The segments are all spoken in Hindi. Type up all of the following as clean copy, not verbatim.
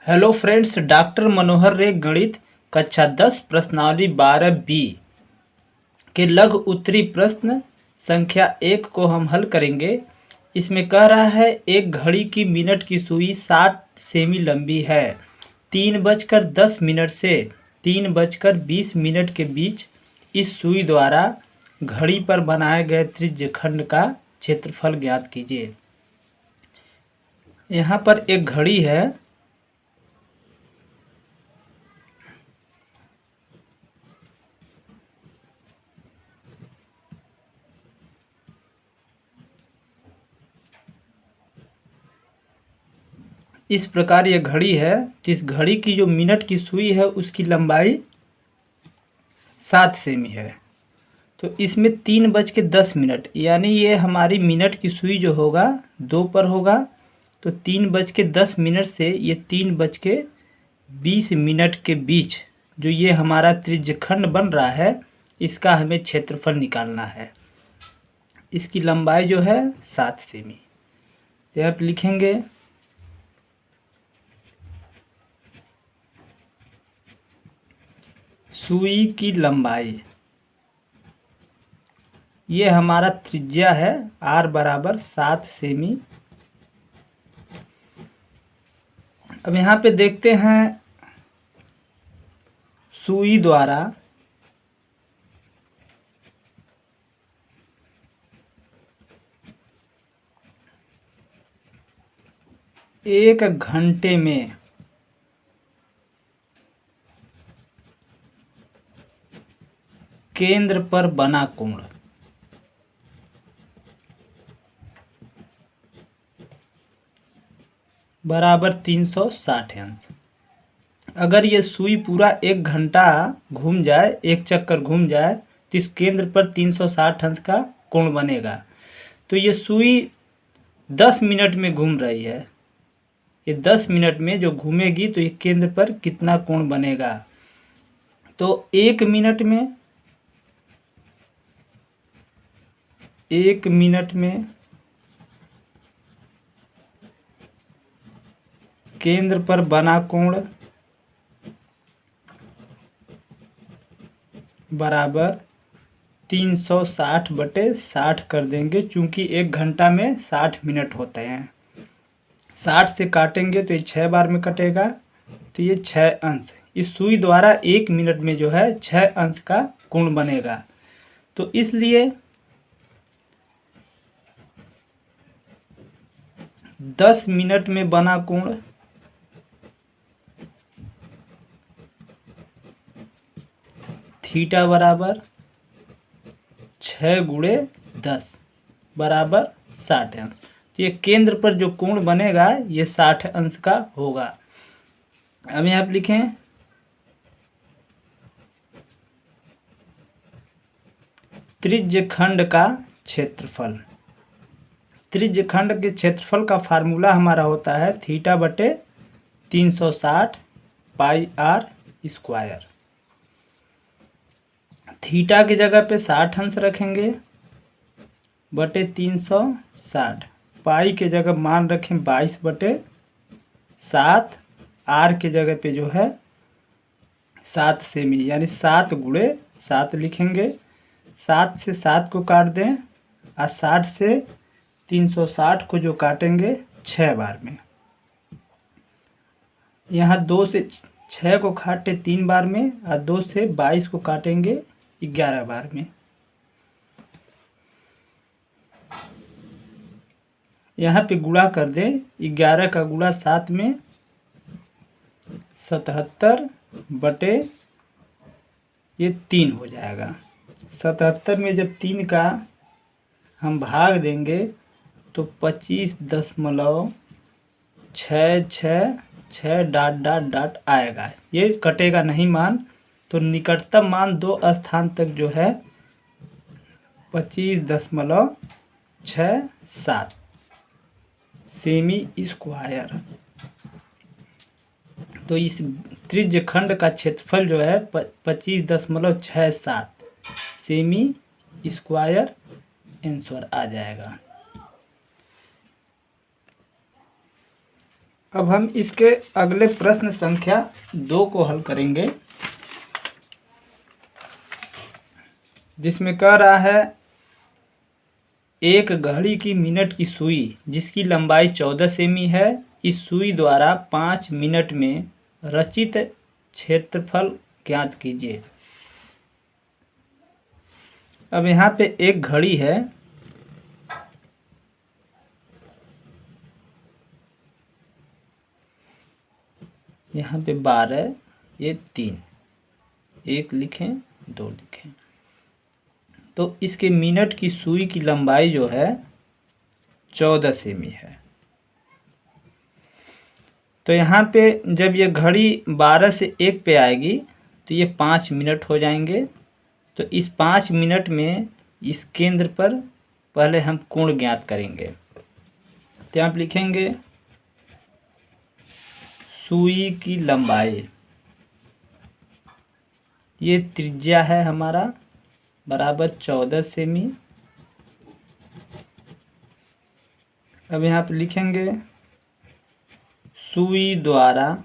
हेलो फ्रेंड्स, डॉक्टर मनोहर रे गणित कक्षा 10 प्रश्नावली 12B के लघु उत्तरी प्रश्न संख्या 1 को हम हल करेंगे। इसमें कह रहा है एक घड़ी की मिनट की सुई 60 सेमी लंबी है। 3:10 से 3:20 के बीच इस सुई द्वारा घड़ी पर बनाए गए त्रिज्यखंड का क्षेत्रफल ज्ञात कीजिए। यहाँ पर एक घड़ी है। इस प्रकार ये घड़ी है। तो इस घड़ी की जो मिनट की सुई है उसकी लंबाई 7 सेमी है। तो इसमें 3:10 यानी ये हमारी मिनट की सुई जो होगा 2 पर होगा। तो 3:10 से ये 3:20 के बीच जो ये हमारा त्रिज्यखंड बन रहा है इसका हमें क्षेत्रफल निकालना है। इसकी लंबाई जो है 7 सेमी। तो आप लिखेंगे सुई की लंबाई, ये हमारा त्रिज्या है r बराबर 7 सेमी। अब यहाँ पे देखते हैं सुई द्वारा एक घंटे में केंद्र पर बना कोण बराबर 360 अंश। अगर ये सुई पूरा 1 घंटा घूम जाए, एक चक्कर घूम जाए, तो इस केंद्र पर 360 अंश का कोण बनेगा। तो ये सुई 10 मिनट में घूम रही है। ये 10 मिनट में जो घूमेगी तो ये केंद्र पर कितना कोण बनेगा। तो 1 मिनट में केंद्र पर बना कोण बराबर 360/60 कर देंगे, क्योंकि 1 घंटा में 60 मिनट होते हैं। 60 से काटेंगे तो ये 6 बार में कटेगा, तो ये 6 अंश। इस सुई द्वारा 1 मिनट में जो है 6 अंश का कोण बनेगा। तो इसलिए 10 मिनट में बना कोण थीटा बराबर 6×10 बराबर 60 अंश। तो ये केंद्र पर जो कोण बनेगा ये 60 अंश का होगा। अब यहाँ आप लिखें त्रिज्यखंड का क्षेत्रफल। त्रिज्यखंड के क्षेत्रफल का फार्मूला हमारा होता है θ/360 πr²। थीटा की जगह पे 60 अंश रखेंगे बटे 360, पाई के जगह मान रखें 22/7, आर के जगह पे जो है 7 सेमी, यानी 7×7 लिखेंगे। 7 से 7 को काट दें और 60 से 360 को जो काटेंगे 6 बार में। यहाँ 2 से 6 को काटे 3 बार में और 2 से 22 को काटेंगे 11 बार में। यहाँ पे गुणा कर दें, 11 का गुणा 7 में 77/3 हो जाएगा। 77 में जब 3 का हम भाग देंगे तो 25.666 ... आएगा। ये कटेगा नहीं मान, तो निकटतम मान 2 स्थान तक जो है 25.67 सेमी स्क्वायर। तो इस त्रिज्यखंड का क्षेत्रफल जो है 25.67 सेमी स्क्वायर आंसर आ जाएगा। अब हम इसके अगले प्रश्न संख्या 2 को हल करेंगे, जिसमें कह रहा है एक घड़ी की मिनट की सुई जिसकी लंबाई 14 सेमी है, इस सुई द्वारा 5 मिनट में रचित क्षेत्रफल ज्ञात कीजिए। अब यहाँ पे एक घड़ी है, यहाँ पे 12, ये 3, 1 लिखें 2 लिखें। तो इसके मिनट की सुई की लंबाई जो है 14 सेमी है। तो यहाँ पे जब ये घड़ी 12 से 1 पे आएगी तो ये 5 मिनट हो जाएंगे। तो इस 5 मिनट में इस केंद्र पर पहले हम कोण ज्ञात करेंगे। तो यहाँ पे लिखेंगे सुई की लंबाई, ये त्रिज्या है हमारा, बराबर 14 सेमी। अब यहाँ पे लिखेंगे सुई द्वारा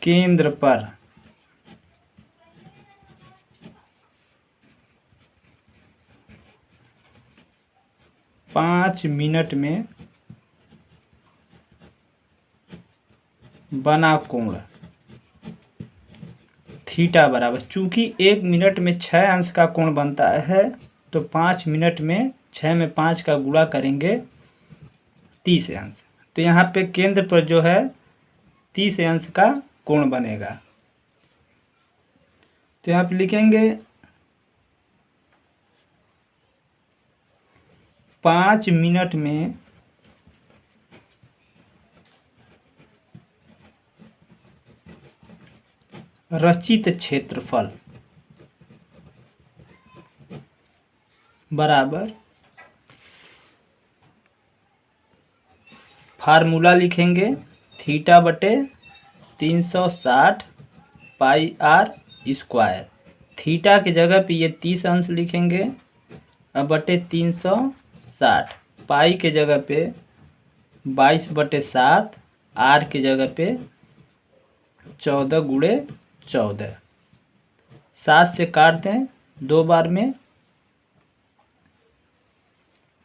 केंद्र पर 5 मिनट में बना कोण थीटा बराबर, चूंकि 1 मिनट में 6 अंश का कोण बनता है, तो 5 मिनट में 6 में 5 का गुणा करेंगे 30 अंश। तो यहाँ पे केंद्र पर जो है 30 अंश का कोण बनेगा। तो यहाँ पे लिखेंगे 5 मिनट में रचित क्षेत्रफल बराबर, फार्मूला लिखेंगे थीटा बटे 360 पाई आर स्क्वायर। थीटा की जगह पे ये 30 अंश लिखेंगे, अब बटे 360, पाई के जगह पे 22/7, आर की जगह पे 14 गुणे 14, 7 से काट दें 2 बार में,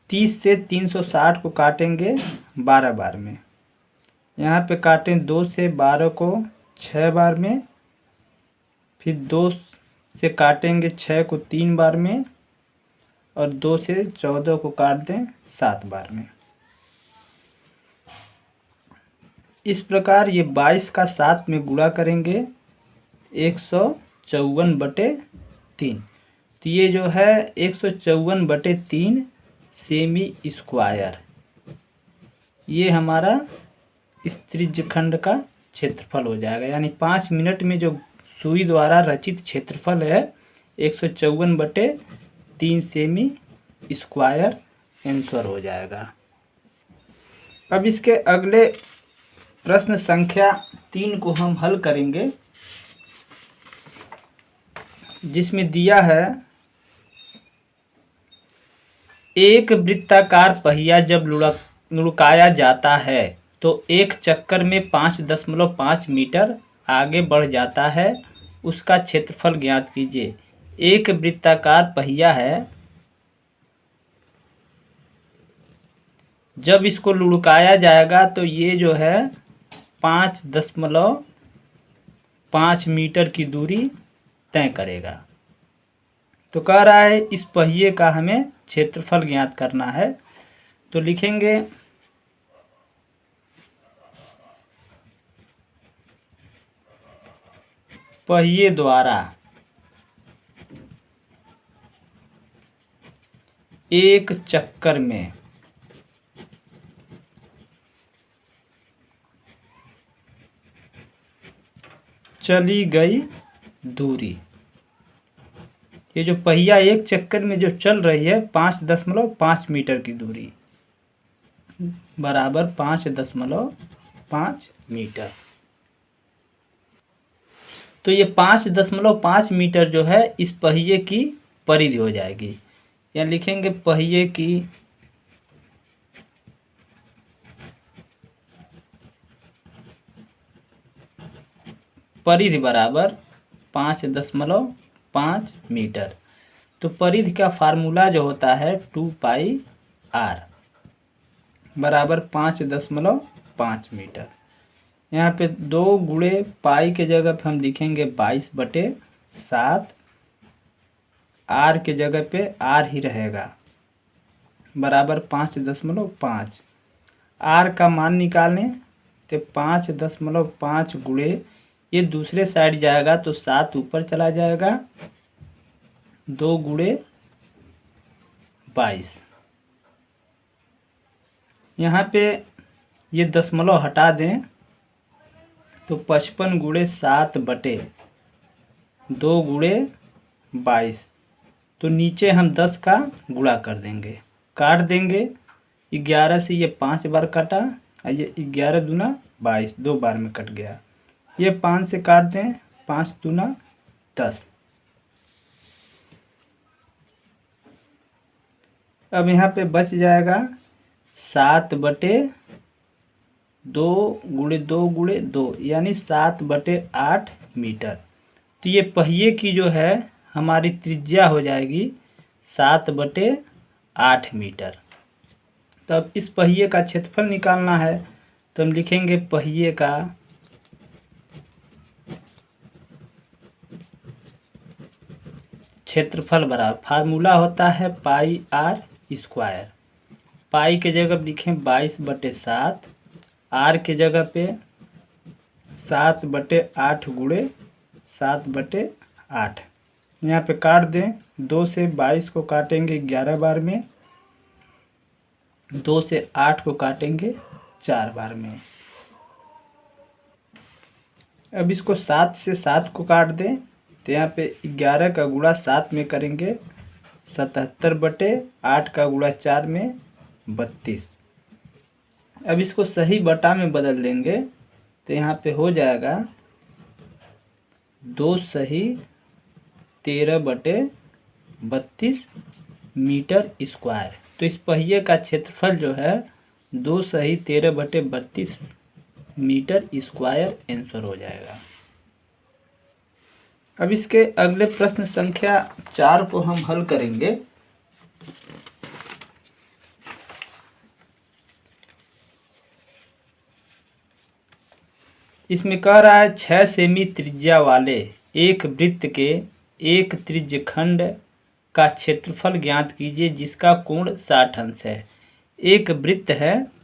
30 से 360 को काटेंगे 12 बार में, यहाँ पे काटें 2 से 12 को 6 बार में, फिर 2 से काटेंगे 6 को 3 बार में, और 2 से 14 को काट दें 7 बार में। इस प्रकार ये 22 का 7 में गुणा करेंगे 154/3। तो ये जो है 154/3 सेमी स्क्वायर, ये हमारा इस त्रिज्यखंड का क्षेत्रफल हो जाएगा। यानी 5 मिनट में जो सुई द्वारा रचित क्षेत्रफल है 154/3 सेमी स्क्वायर आंसर हो जाएगा। अब इसके अगले प्रश्न संख्या 3 को हम हल करेंगे, जिसमें दिया है एक वृत्ताकार पहिया जब लुढ़काया जाता है तो एक चक्कर में 5.5 मीटर आगे बढ़ जाता है, उसका क्षेत्रफल ज्ञात कीजिए। एक वृत्ताकार पहिया है, जब इसको लुढ़काया जाएगा तो ये जो है 5.5 मीटर की दूरी तय करेगा। तो कह रहा है इस पहिए का हमें क्षेत्रफल ज्ञात करना है। तो लिखेंगे पहिए द्वारा एक चक्कर में चली गई दूरी, ये जो पहिया एक चक्कर में जो चल रही है 5.5 मीटर की दूरी बराबर 5.5 मीटर। तो ये 5.5 मीटर जो है इस पहिए की परिधि हो जाएगी। यहाँ लिखेंगे पहिए की परिधि बराबर 5.5 मीटर। तो परिधि का फार्मूला जो होता है 2πr बराबर 5.5 मीटर। यहाँ पे 2 गुणे पाई के जगह पे हम लिखेंगे 22/7, आर के जगह पे आर ही रहेगा, बराबर 5.5। आर का मान निकालें तो 5.5 गुणे, ये दूसरे साइड जाएगा तो 7 ऊपर चला जाएगा, 2 गुणे 22। यहाँ पे ये दशमलव हटा दें तो 55 गुणे 7/2 गुणे 22। तो नीचे हम 10 का गुणा कर देंगे, काट देंगे। 11 से ये 5 बार कटा, ये 11 दूना 22, 2 बार में कट गया। ये 5 से काट दें, 5 दूना 10। अब यहाँ पे बच जाएगा 7/2 गुणे 2 गुणे 2, यानी 7/8 मीटर। तो ये पहिए की जो है हमारी त्रिज्या हो जाएगी 7/8 मीटर। तो अब इस पहिए का क्षेत्रफल निकालना है, तो हम लिखेंगे पहिए का क्षेत्रफल बराबर, फार्मूला होता है πr²। पाई के जगह लिखें 22/7, आर के जगह पे 7/8 गुणे 7/8। यहाँ पे काट दें, 2 से 22 को काटेंगे 11 बार में, 2 से 8 को काटेंगे 4 बार में। अब इसको 7 से 7 को काट दें तो यहाँ पे 11 का गुणा 7 में करेंगे 77/8 का गुणा 4 में 32। अब इसको सही बटा में बदल देंगे तो यहाँ पे हो जाएगा 2 सही 13/32 मीटर स्क्वायर। तो इस पहिए का क्षेत्रफल जो है 2 सही 13/32 मीटर स्क्वायर आंसर हो जाएगा। अब इसके अगले प्रश्न संख्या 4 को हम हल करेंगे। इसमें कह रहा है 6 सेमी त्रिज्या वाले एक वृत्त के एक त्रिज्यखंड का क्षेत्रफल ज्ञात कीजिए जिसका कोण 60 अंश है। एक वृत्त है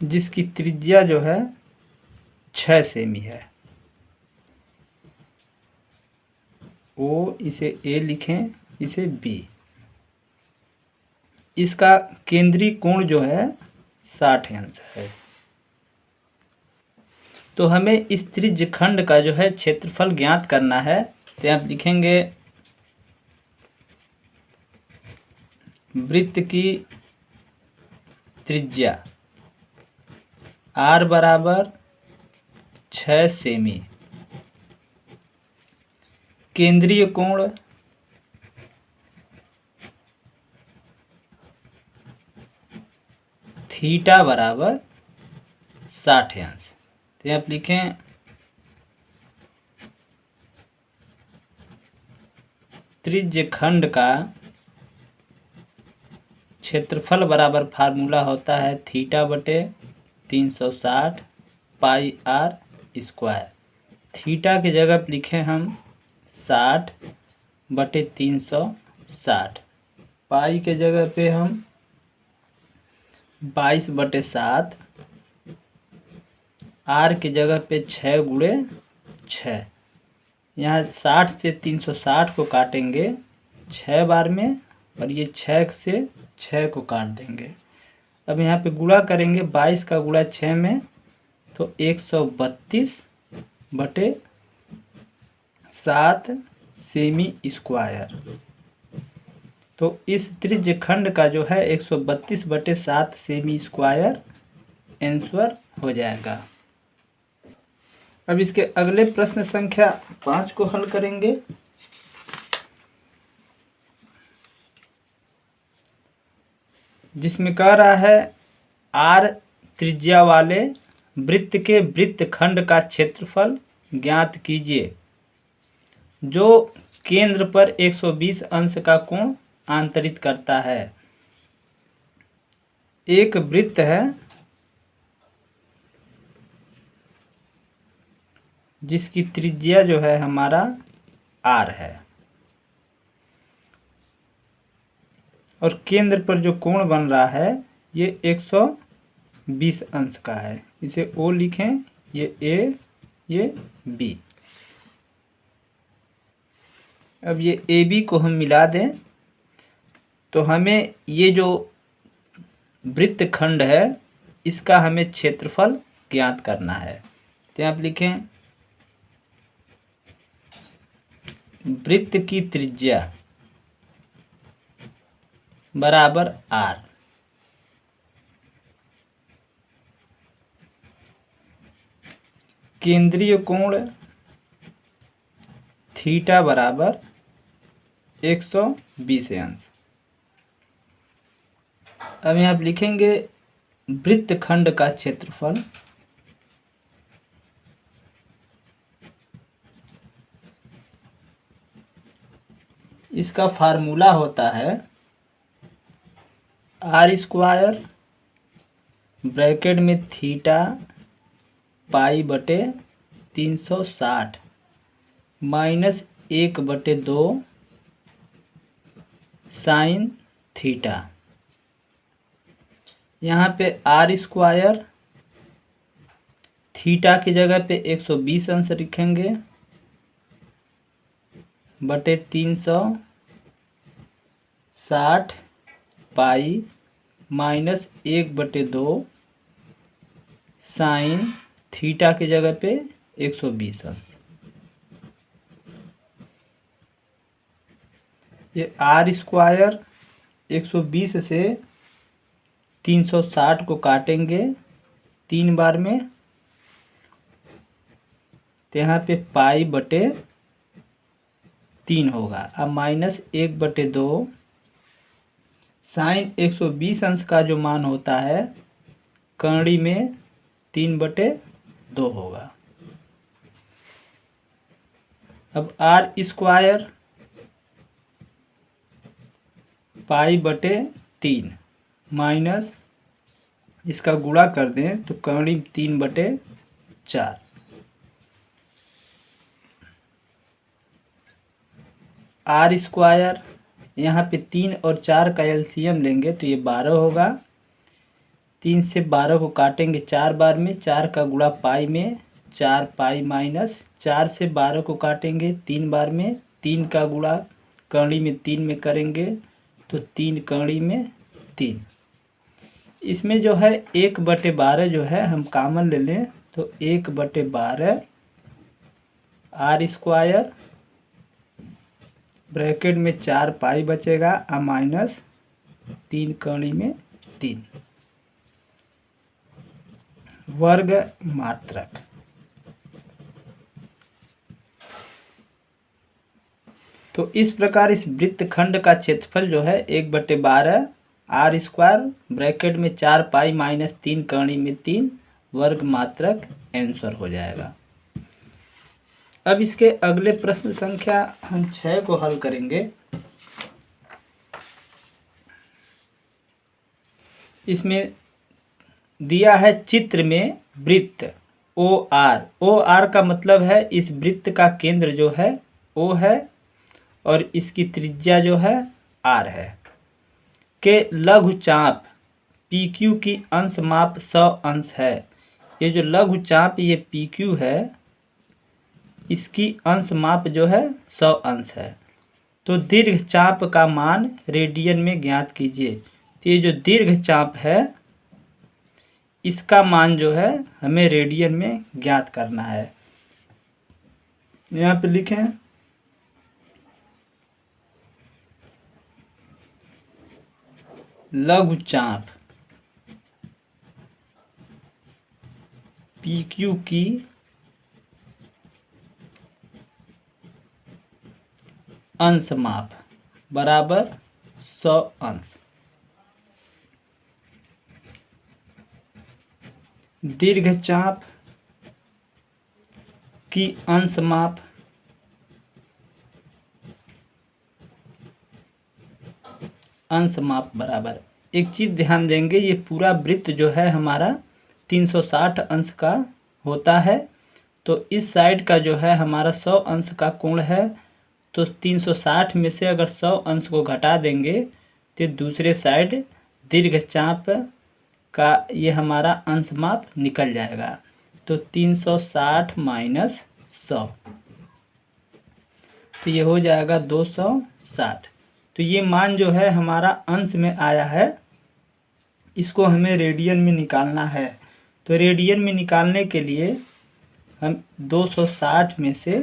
जिसकी त्रिज्या जो है 6 सेमी है, ओ इसे ए लिखें, इसे बी। इसका केंद्रीय कोण जो है 60 अंश है। तो हमें इस त्रिज्यखंड का जो है क्षेत्रफल ज्ञात करना है। तो आप लिखेंगे वृत्त की त्रिज्या r बराबर 6 सेमी, केंद्रीय कोण थीटा बराबर 60 अंश। तो आप लिखें त्रिज्यखंड का क्षेत्रफल बराबर फार्मूला होता है θ/360 πr²। थीटा की जगह पर लिखें हम 60/360, पाई के जगह पे हम 22/7, आर की जगह पे 6 गुणे 6। यहाँ 60 से 360 को काटेंगे 6 बार में, और ये 6 से 6 को काट देंगे। अब यहाँ पे गुणा करेंगे 22 का गुणा 6 में, तो 132/7 सेमी स्क्वायर। तो इस त्रिज्यखंड का जो है 132/7 सेमी स्क्वायर आंसर हो जाएगा। अब इसके अगले प्रश्न संख्या 5 को हल करेंगे। जिसमें कह रहा है आर त्रिज्या वाले वृत्त के वृत्तखंड का क्षेत्रफल ज्ञात कीजिए जो केंद्र पर 120 अंश का कोण आंतरित करता है। एक वृत्त है जिसकी त्रिज्या जो है हमारा आर है और केंद्र पर जो कोण बन रहा है ये 120 अंश का है। इसे ओ लिखें, ये ए, ये बी। अब ये ए बी को हम मिला दें तो हमें ये जो वृत्तखंड है इसका हमें क्षेत्रफल ज्ञात करना है। तो आप लिखें वृत्त की त्रिज्या बराबर आर। केंद्रीय कोण थीटा बराबर 120 अंश। अब यहाँ आप लिखेंगे वृत्तखंड का क्षेत्रफल इसका फार्मूला होता है आर स्क्वायर ब्रैकेट में थीटा पाई बटे 360 माइनस 1/2 साइन थीटा। यहाँ पे आर स्क्वायर थीटा की जगह पे 120 अंश लिखेंगे बटे 360 पाई माइनस 1/2 साइन थीटा की जगह पे 120 अंश। ये आर स्क्वायर 120 से 360 को काटेंगे 3 बार में तो यहाँ पे पाई बटे 3 होगा। अब माइनस 1/2 साइन 120 अंश का जो मान होता है कर्णी में 3/2 होगा। अब आर स्क्वायर पाई बटे 3 माइनस इसका गुणा कर दें तो कर्णी 3/4। आर स्क्वायर यहाँ पे 3 और 4 का एलसीएम लेंगे तो ये 12 होगा। 3 से 12 को काटेंगे 4 बार में, 4 का गुणा पाई में 4 पाई माइनस 4 से 12 को काटेंगे 3 बार में, 3 का गुणा कर्णी में 3 में करेंगे तो 3 कर्णी में 3। इसमें जो है 1/12 जो है हम कॉमन ले लें तो 1/12 आर स्क्वायर ब्रैकेट में 4 पाई बचेगा माइनस 3 कर्णी में 3 वर्ग मात्रक। तो इस प्रकार इस वृत्तखंड का क्षेत्रफल जो है 1/12 आर स्क्वायर ब्रैकेट में 4 पाई माइनस 3 कर्णी में 3 वर्ग मात्रक आंसर हो जाएगा। अब इसके अगले प्रश्न संख्या हम 6 को हल करेंगे। इसमें दिया है चित्र में वृत्त ओ आर का मतलब है इस वृत्त का केंद्र जो है ओ है और इसकी त्रिज्या जो है आर है के लघुचाप पी क्यू की अंश माप 100 अंश है। ये जो लघुचाप ये पी क्यू है इसकी अंश माप जो है 100 अंश है। तो दीर्घ चाप का मान रेडियन में ज्ञात कीजिए। तो ये जो दीर्घ चाप है इसका मान जो है हमें रेडियन में ज्ञात करना है। यहाँ पे लिखें लघुचाप पी क्यू की अंश माप बराबर 100 अंश। दीर्घ चाप की अंश माप बराबर, एक चीज़ ध्यान देंगे, ये पूरा वृत्त जो है हमारा 360 अंश का होता है। तो इस साइड का जो है हमारा 100 अंश का कोण है, तो 360 में से अगर 100 अंश को घटा देंगे तो दूसरे साइड दीर्घ चाप का ये हमारा अंश माप निकल जाएगा। तो 360 माइनस 100, तो ये हो जाएगा 260। तो ये मान जो है हमारा अंश में आया है, इसको हमें रेडियन में निकालना है। तो रेडियन में निकालने के लिए हम 260 में से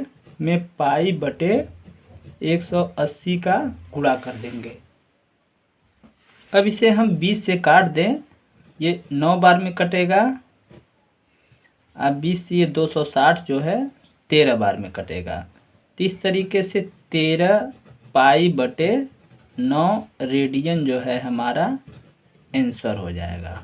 पाई बटे 180 का गुणा कर देंगे। अब इसे हम 20 से काट दें, ये 9 बार में कटेगा। अब 20 से ये 260 जो है 13 बार में कटेगा। तो इस तरीके से 13 पाई बटे 9 रेडियन जो है हमारा आंसर हो जाएगा।